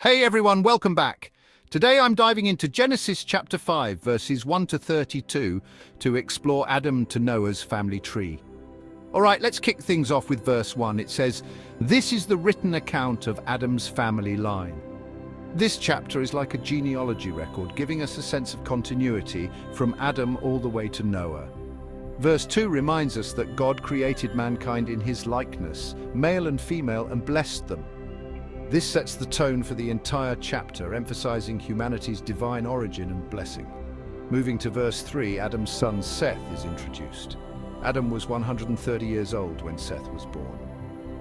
Hey everyone, welcome back. Today I'm diving into Genesis chapter 5, verses 1 to 32 to explore Adam to Noah's family tree. All right, let's kick things off with verse 1. It says, "This is the written account of Adam's family line." This chapter is like a genealogy record, giving us a sense of continuity from Adam all the way to Noah. Verse 2 reminds us that God created mankind in his likeness, male and female, and blessed them. This sets the tone for the entire chapter, emphasizing humanity's divine origin and blessing. Moving to verse 3, Adam's son Seth is introduced. Adam was 130 years old when Seth was born.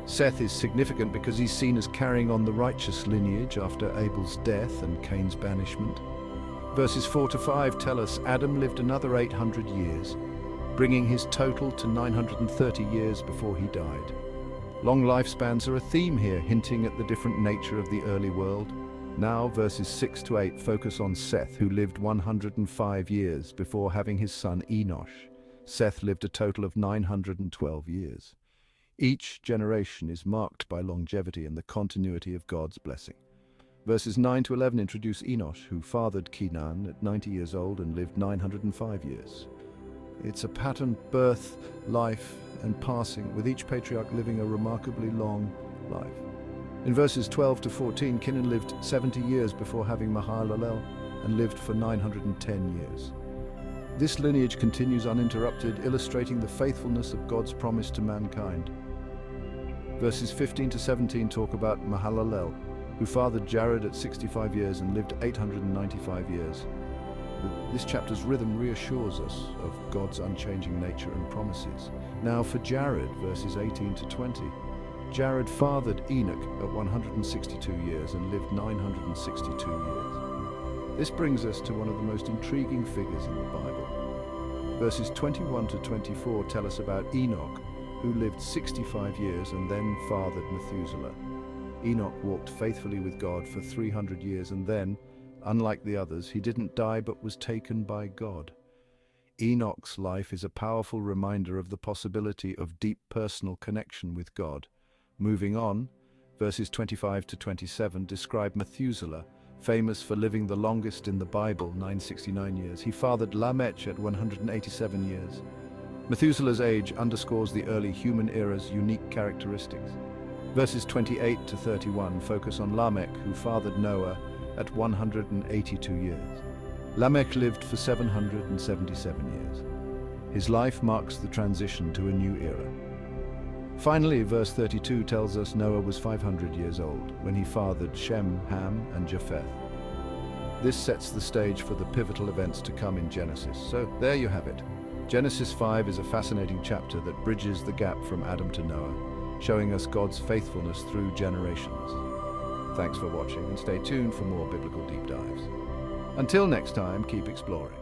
Seth is significant because he's seen as carrying on the righteous lineage after Abel's death and Cain's banishment. Verses 4 to 5 tell us Adam lived another 800 years, bringing his total to 930 years before he died. Long lifespans are a theme here, hinting at the different nature of the early world. Now, verses 6 to 8 focus on Seth, who lived 105 years before having his son Enosh. Seth lived a total of 912 years. Each generation is marked by longevity and the continuity of God's blessing. Verses 9 to 11 introduce Enosh, who fathered Kenan at 90 years old and lived 905 years. It's a patterned birth, life, and passing, with each patriarch living a remarkably long life. In verses 12 to 14, Kenan lived 70 years before having Mahalalel and lived for 910 years. This lineage continues uninterrupted, illustrating the faithfulness of God's promise to mankind. Verses 15 to 17 talk about Mahalalel, who fathered Jared at 65 years and lived 895 years. This chapter's rhythm reassures us of God's unchanging nature and promises. Now for Jared, verses 18 to 20. Jared fathered Enoch at 162 years and lived 962 years. This brings us to one of the most intriguing figures in the Bible. Verses 21 to 24 tell us about Enoch, who lived 65 years and then fathered Methuselah. Enoch walked faithfully with God for 300 years and then, unlike the others, he didn't die but was taken by God. Enoch's life is a powerful reminder of the possibility of deep personal connection with God. Moving on, verses 25 to 27 describe Methuselah, famous for living the longest in the Bible, 969 years. He fathered Lamech at 187 years. Methuselah's age underscores the early human era's unique characteristics. Verses 28 to 31 focus on Lamech, who fathered Noah at 182 years. Lamech lived for 777 years. His life marks the transition to a new era. Finally, verse 32 tells us Noah was 500 years old when he fathered Shem, Ham, and Japheth. This sets the stage for the pivotal events to come in Genesis. So there you have it. Genesis 5 is a fascinating chapter that bridges the gap from Adam to Noah, showing us God's faithfulness through generations. Thanks for watching and stay tuned for more biblical deep dives. Until next time, keep exploring.